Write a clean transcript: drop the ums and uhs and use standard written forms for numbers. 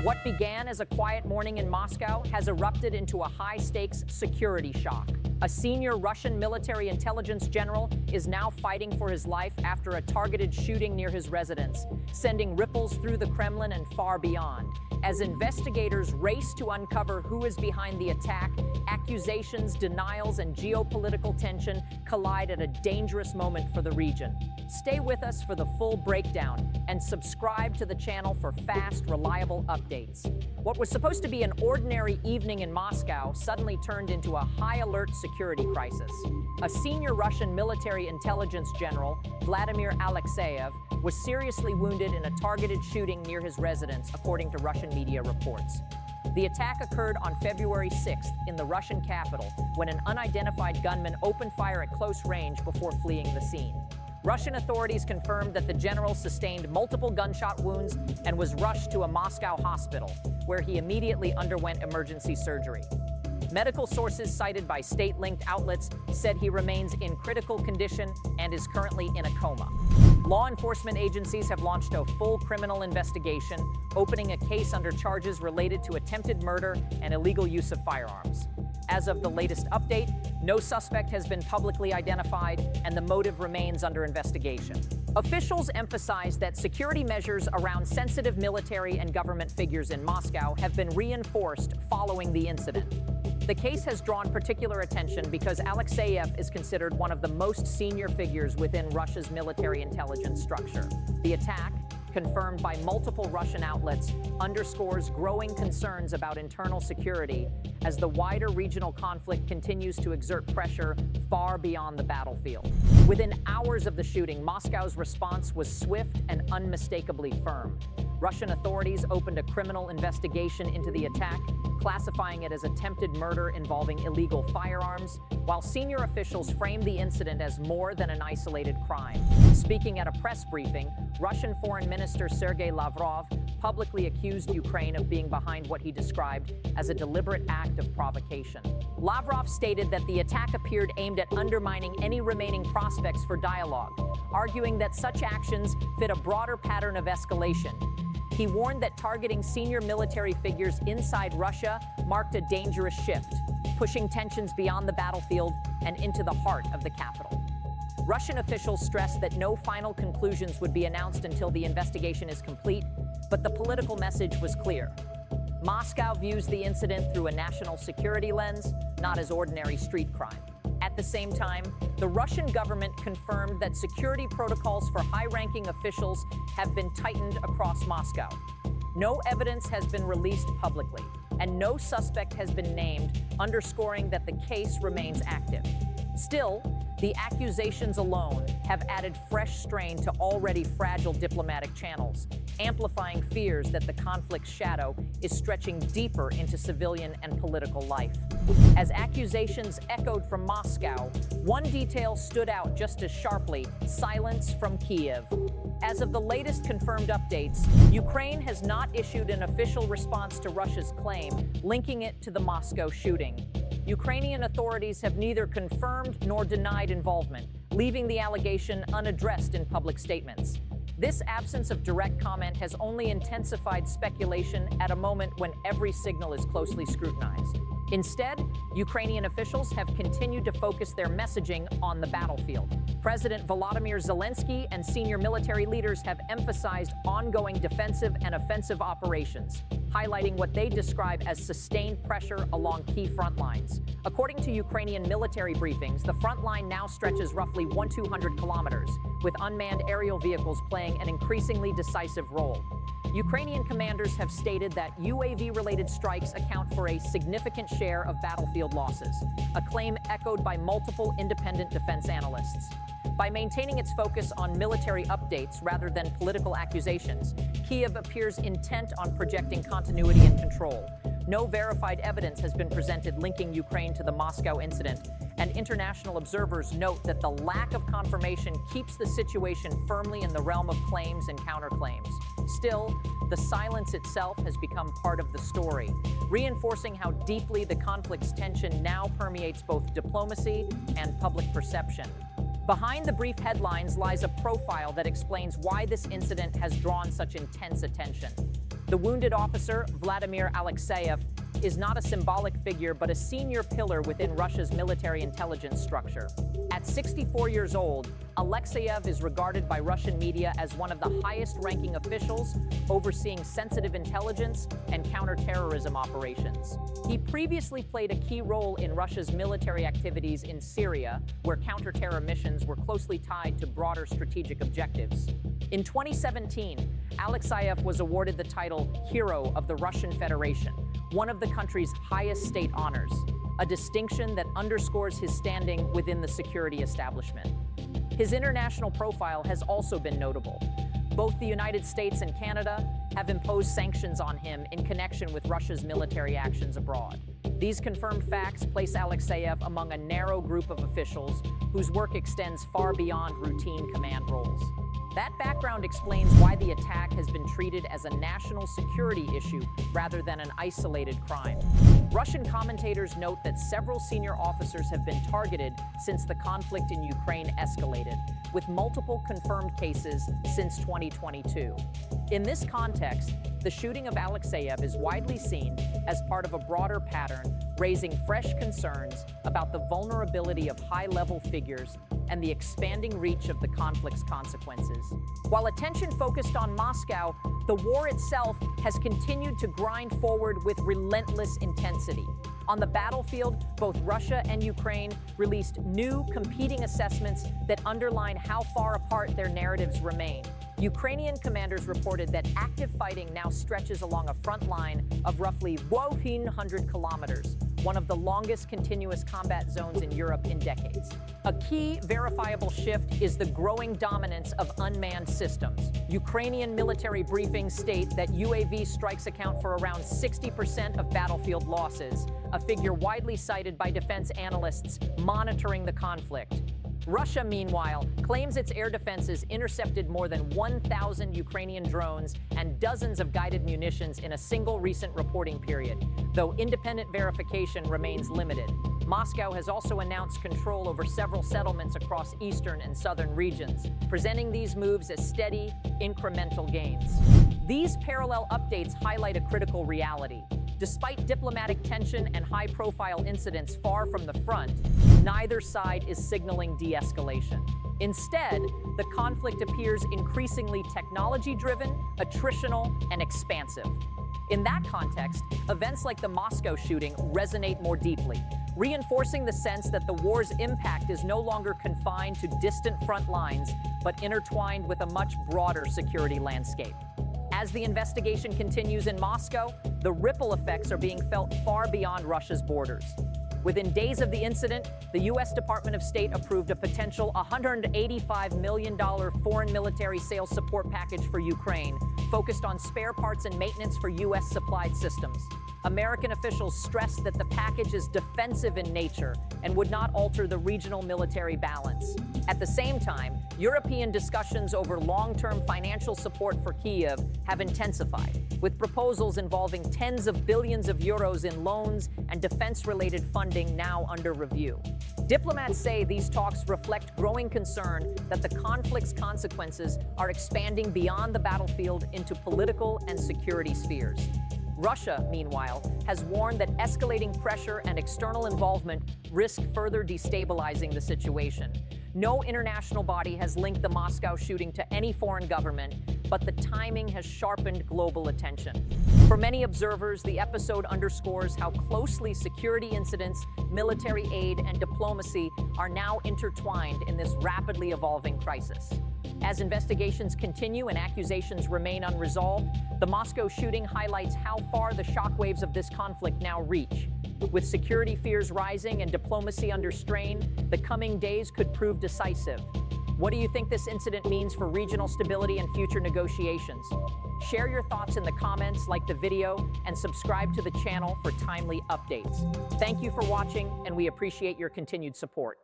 What began as a quiet morning in Moscow has erupted into a high-stakes security shock. A senior Russian military intelligence general is now fighting for his life after a targeted shooting near his residence, sending ripples through the Kremlin and far beyond. As investigators race to uncover who is behind the attack, accusations, denials, and geopolitical tension collide at a dangerous moment for the region. Stay with us for the full breakdown and subscribe to the channel for fast, reliable updates. What was supposed to be an ordinary evening in Moscow suddenly turned into a high-alert security crisis. A senior Russian military intelligence general, Vladimir Alexeyev, was seriously wounded in a targeted shooting near his residence, according to Russian media reports. The attack occurred on February 6th in the Russian capital when an unidentified gunman opened fire at close range before fleeing the scene. Russian authorities confirmed that the general sustained multiple gunshot wounds and was rushed to a Moscow hospital, where he immediately underwent emergency surgery. Medical sources cited by state-linked outlets said he remains in critical condition and is currently in a coma. Law enforcement agencies have launched a full criminal investigation, opening a case under charges related to attempted murder and illegal use of firearms. As of the latest update, no suspect has been publicly identified, and the motive remains under investigation. Officials emphasize that security measures around sensitive military and government figures in Moscow have been reinforced following the incident. The case has drawn particular attention because Alexeyev is considered one of the most senior figures within Russia's military intelligence structure. The attack, confirmed by multiple Russian outlets, underscores growing concerns about internal security as the wider regional conflict continues to exert pressure far beyond the battlefield. Within hours of the shooting, Moscow's response was swift and unmistakably firm. Russian authorities opened a criminal investigation into the attack, classifying it as attempted murder involving illegal firearms, while senior officials framed the incident as more than an isolated crime. Speaking at a press briefing, Russian Foreign Minister Sergei Lavrov publicly accused Ukraine of being behind what he described as a deliberate act of provocation. Lavrov stated that the attack appeared aimed at undermining any remaining prospects for dialogue, arguing that such actions fit a broader pattern of escalation. He warned that targeting senior military figures inside Russia marked a dangerous shift, pushing tensions beyond the battlefield and into the heart of the capital. Russian officials stressed that no final conclusions would be announced until the investigation is complete, but the political message was clear. Moscow views the incident through a national security lens, not as ordinary street crime. At the same time, the Russian government confirmed that security protocols for high-ranking officials have been tightened across Moscow. No evidence has been released publicly, and no suspect has been named, underscoring that the case remains active. Still, the accusations alone have added fresh strain to already fragile diplomatic channels, amplifying fears that the conflict's shadow is stretching deeper into civilian and political life. As accusations echoed from Moscow, one detail stood out just as sharply: silence from Kiev. As of the latest confirmed updates, Ukraine has not issued an official response to Russia's claim, linking it to the Moscow shooting. Ukrainian authorities have neither confirmed nor denied involvement, leaving the allegation unaddressed in public statements. This absence of direct comment has only intensified speculation at a moment when every signal is closely scrutinized. Instead, Ukrainian officials have continued to focus their messaging on the battlefield. President Volodymyr Zelensky and senior military leaders have emphasized ongoing defensive and offensive operations, highlighting what they describe as sustained pressure along key front lines. According to Ukrainian military briefings, the front line now stretches roughly 200 kilometers, with unmanned aerial vehicles playing an increasingly decisive role. Ukrainian commanders have stated that UAV-related strikes account for a significant share of battlefield losses, a claim echoed by multiple independent defense analysts. By maintaining its focus on military updates rather than political accusations, Kiev appears intent on projecting continuity and control. No verified evidence has been presented linking Ukraine to the Moscow incident, and international observers note that the lack of confirmation keeps the situation firmly in the realm of claims and counterclaims. Still, the silence itself has become part of the story, reinforcing how deeply the conflict's tension now permeates both diplomacy and public perception. Behind the brief headlines lies a profile that explains why this incident has drawn such intense attention. The wounded officer, Vladimir Alexeyev, is not a symbolic figure but a senior pillar within Russia's military intelligence structure. At 64 years old, Alexeyev is regarded by Russian media as one of the highest-ranking officials overseeing sensitive intelligence and counterterrorism operations. He previously played a key role in Russia's military activities in Syria, where counter-terror missions were closely tied to broader strategic objectives. In 2017, Alexeyev was awarded the title Hero of the Russian Federation, one of the country's highest state honors, a distinction that underscores his standing within the security establishment. His international profile has also been notable. Both the United States and Canada have imposed sanctions on him in connection with Russia's military actions abroad. These confirmed facts place Alexeyev among a narrow group of officials whose work extends far beyond routine command roles. That background explains why the attack has been treated as a national security issue rather than an isolated crime. Russian commentators note that several senior officers have been targeted since the conflict in Ukraine escalated, with multiple confirmed cases since 2022. In this context, the shooting of Alexeyev is widely seen as part of a broader pattern, raising fresh concerns about the vulnerability of high-level figures and the expanding reach of the conflict's consequences. While attention focused on Moscow, the war itself has continued to grind forward with relentless intensity. On the battlefield, both Russia and Ukraine released new competing assessments that underline how far apart their narratives remain. Ukrainian commanders reported that active fighting now stretches along a front line of roughly 1,400 kilometers, one of the longest continuous combat zones in Europe in decades. A key verifiable shift is the growing dominance of unmanned systems. Ukrainian military briefings state that UAV strikes account for around 60% of battlefield losses, a figure widely cited by defense analysts monitoring the conflict. Russia, meanwhile, claims its air defenses intercepted more than 1,000 Ukrainian drones and dozens of guided munitions in a single recent reporting period, though independent verification remains limited. Moscow has also announced control over several settlements across eastern and southern regions, presenting these moves as steady, incremental gains. These parallel updates highlight a critical reality. Despite diplomatic tension and high-profile incidents far from the front, neither side is signaling de-escalation. Instead, the conflict appears increasingly technology-driven, attritional, and expansive. In that context, events like the Moscow shooting resonate more deeply, reinforcing the sense that the war's impact is no longer confined to distant front lines, but intertwined with a much broader security landscape. As the investigation continues in Moscow, the ripple effects are being felt far beyond Russia's borders. Within days of the incident, the U.S. Department of State approved a potential $185 million foreign military sales support package for Ukraine, focused on spare parts and maintenance for U.S.-supplied systems. American officials stressed that the package is defensive in nature and would not alter the regional military balance. At the same time, European discussions over long-term financial support for Kyiv have intensified, with proposals involving tens of billions of euros in loans and defense-related funding now under review. Diplomats say these talks reflect growing concern that the conflict's consequences are expanding beyond the battlefield into political and security spheres. Russia, meanwhile, has warned that escalating pressure and external involvement risk further destabilizing the situation. No international body has linked the Moscow shooting to any foreign government, but the timing has sharpened global attention. For many observers, the episode underscores how closely security incidents, military aid, and diplomacy are now intertwined in this rapidly evolving crisis. As investigations continue and accusations remain unresolved, the Moscow shooting highlights how far the shockwaves of this conflict now reach. With security fears rising and diplomacy under strain, the coming days could prove decisive. What do you think this incident means for regional stability and future negotiations? Share your thoughts in the comments, like the video, and subscribe to the channel for timely updates. Thank you for watching, and we appreciate your continued support.